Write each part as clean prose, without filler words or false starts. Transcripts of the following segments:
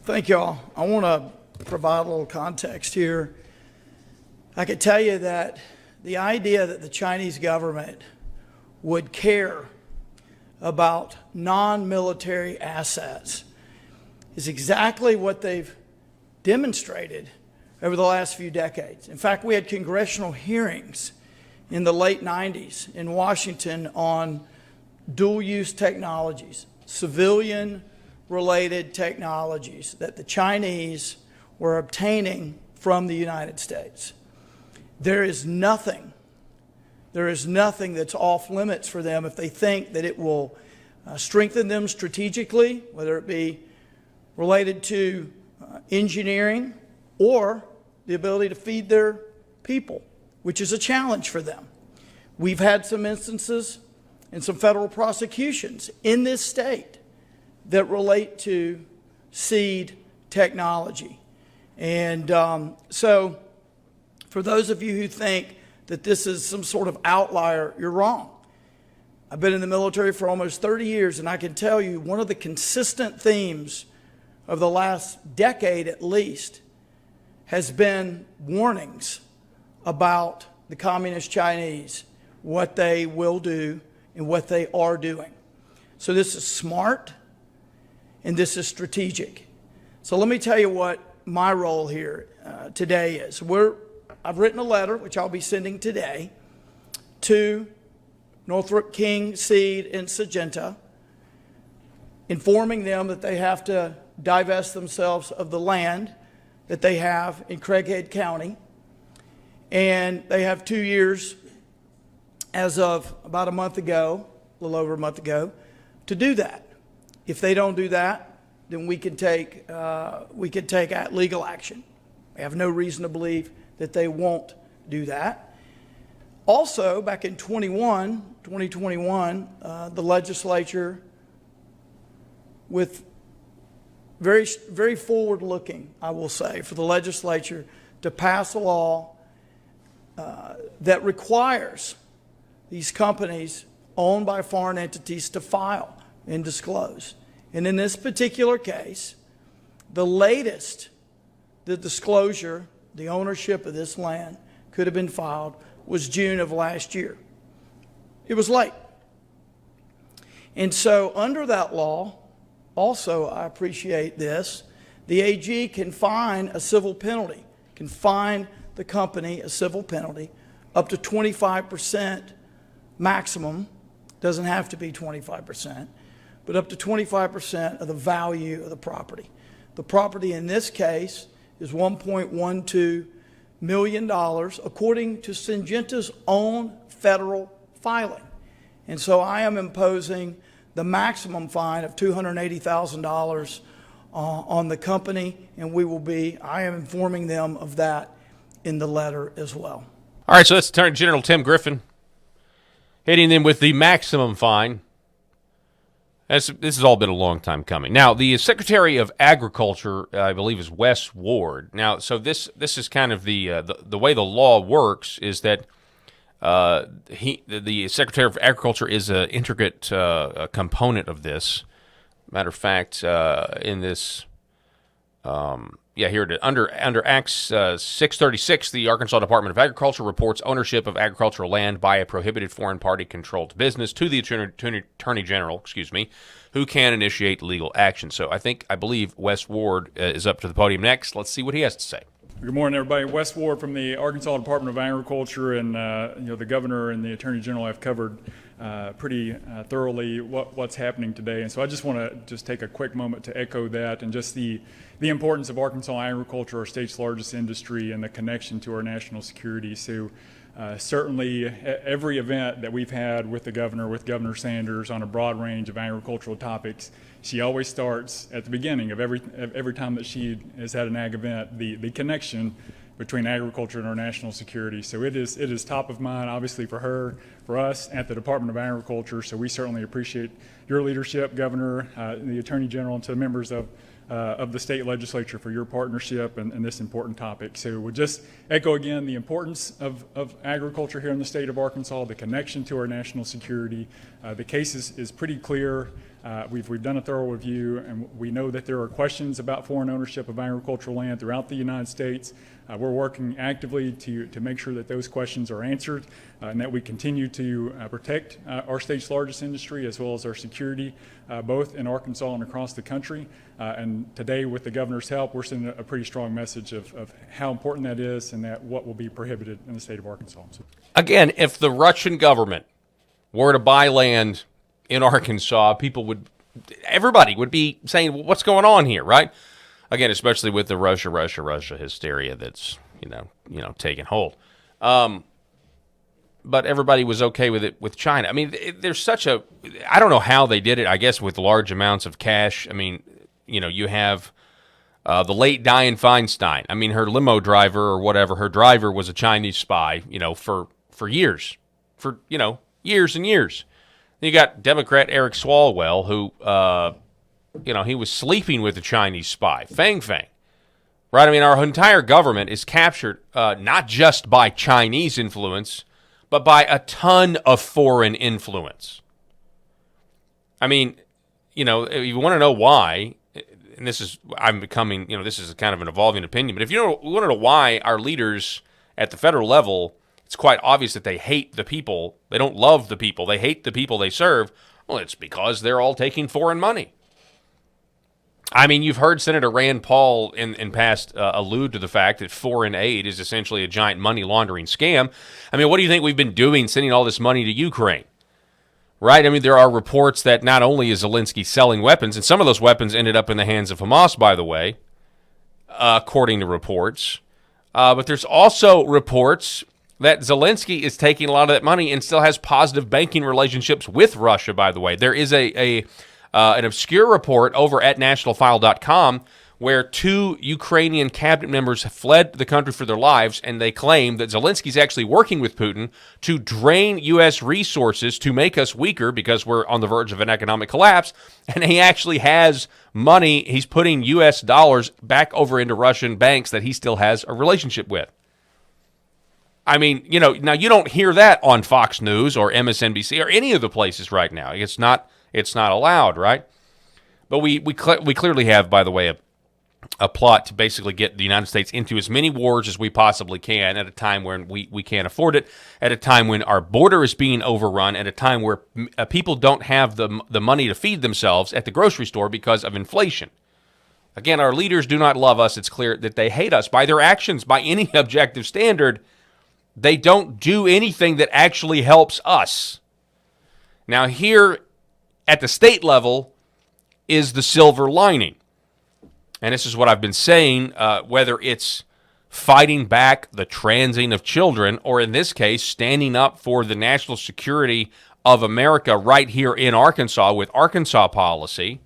Thank y'all. I want to provide a little context here. I could tell you that the idea that the Chinese government would care about non-military assets is exactly what they've demonstrated over the last few decades. In fact, we had congressional hearings in the late 90s in Washington on dual-use technologies, civilian-related technologies that the Chinese were obtaining from the United States. There is nothing that's off limits for them if they think that it will strengthen them strategically, whether it be related to engineering or the ability to feed their people, which is a challenge for them. We've had some instances and some federal prosecutions in this state that relate to seed technology. And so for those of you who think that this is some sort of outlier, you're wrong. I've been in the military for almost 30 years, and I can tell you one of the consistent themes of the last decade at least has been warnings about the communist Chinese, what they will do and what they are doing. So this is smart and this is strategic. So let me tell you what my role here today is. I've written a letter, which I'll be sending today, to Northrop King, Seed, and Syngenta, informing them that they have to divest themselves of the land that they have in Craighead County. And they have 2 years, as of about a month ago, a little over a month ago, to do that. If they don't do that, then we can take legal action. We have no reason to believe that they won't do that. Also, back in 2021, the legislature, with very, very forward-looking, I will say, for the legislature to pass a law that requires these companies owned by foreign entities to file and disclose. And in this particular case, the latest the disclosure, the ownership of this land could have been filed was June of last year. It was late. And so under that law, also I appreciate this, the AG can fine a civil penalty, can fine the company a civil penalty up to 25% maximum, doesn't have to be 25%, but up to 25% of the value of the property. The property in this case is $1.12 million, according to Syngenta's own federal filing. And so I am imposing the maximum fine of $280,000 on the company, and I am informing them of that in the letter as well. All right, so that's Attorney General Tim Griffin hitting them with the maximum fine. This has all been a long time coming. Now, the Secretary of Agriculture, I believe, is Wes Ward. Now, so this is kind of the way the law works is that the Secretary of Agriculture is an intricate component of this. Matter of fact, in this, here it is. Under Acts 636, the Arkansas Department of Agriculture reports ownership of agricultural land by a prohibited foreign party-controlled business to the Attorney General, who can initiate legal action. So I believe Wes Ward is up to the podium next. Let's see what he has to say. Good morning, everybody. Wes Ward from the Arkansas Department of Agriculture, and the governor and the attorney general have covered pretty thoroughly what's happening today. And so I just want to take a quick moment to echo that and just the importance of Arkansas agriculture, our state's largest industry, and the connection to our national security. So certainly every event that we've had with the governor, with Governor Sanders, on a broad range of agricultural topics, she always starts at the beginning of every time that she has had an ag event, the connection between agriculture and our national security. So it is top of mind, obviously, for her, for us at the Department of Agriculture. So we certainly appreciate your leadership, Governor, the Attorney General, and to the members of the state legislature for your partnership and this important topic. So we'll just echo again the importance of agriculture here in the state of Arkansas, the connection to our national security. The case is pretty clear. We've done a thorough review, and we know that there are questions about foreign ownership of agricultural land throughout the United States. We're working actively to make sure that those questions are answered and that we continue to protect our state's largest industry as well as our security, both in Arkansas and across the country. And today, with the governor's help, we're sending a pretty strong message of how important that is and that what will be prohibited in the state of Arkansas. Again, if the Russian government were to buy land in Arkansas, everybody would be saying, well, what's going on here, right? Again, especially with the Russia hysteria that's, taking hold. But everybody was okay with it with China. I mean, there's I don't know how they did it, I guess with large amounts of cash. I mean, you have the late Dianne Feinstein. I mean, her limo driver or whatever, her driver was a Chinese spy, for years. For, years and years. Then you got Democrat Eric Swalwell, who, he was sleeping with a Chinese spy, Fang Fang. Right? I mean, our entire government is captured not just by Chinese influence, but by a ton of foreign influence. I mean, if you want to know why, and this is kind of an evolving opinion, but if you want to know why our leaders at the federal level, it's quite obvious that they hate the people. They don't love the people. They hate the people they serve. Well, it's because they're all taking foreign money. I mean, you've heard Senator Rand Paul in past allude to the fact that foreign aid is essentially a giant money laundering scam. I mean, what do you think we've been doing sending all this money to Ukraine? Right? I mean, there are reports that not only is Zelensky selling weapons, and some of those weapons ended up in the hands of Hamas, by the way, according to reports, but there's also reports that Zelensky is taking a lot of that money and still has positive banking relationships with Russia, by the way. There is an obscure report over at nationalfile.com where 2 Ukrainian cabinet members fled the country for their lives, and they claim that Zelensky's actually working with Putin to drain U.S. resources to make us weaker because we're on the verge of an economic collapse, and he actually has money. He's putting U.S. dollars back over into Russian banks that he still has a relationship with. I mean, now you don't hear that on Fox News or MSNBC or any of the places right now. It's not allowed, right? But we clearly have, by the way, a plot to basically get the United States into as many wars as we possibly can at a time when we can't afford it, at a time when our border is being overrun, at a time where people don't have the money to feed themselves at the grocery store because of inflation. Again, our leaders do not love us. It's clear that they hate us by their actions, by any objective standard. They don't do anything that actually helps us. Now, here at the state level is the silver lining. And this is what I've been saying, whether it's fighting back the transing of children, or in this case, standing up for the national security of America right here in Arkansas with Arkansas policy.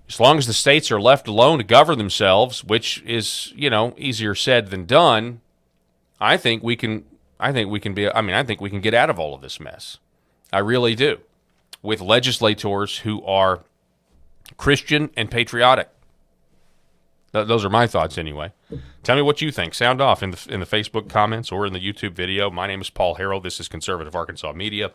As long as the states are left alone to govern themselves, which is, easier said than done, I think we can get out of all of this mess. I really do. With legislators who are Christian and patriotic. Those are my thoughts anyway. Tell me what you think. Sound off in the Facebook comments or in the YouTube video. My name is Paul Harrell. This is Conservative Arkansas Media.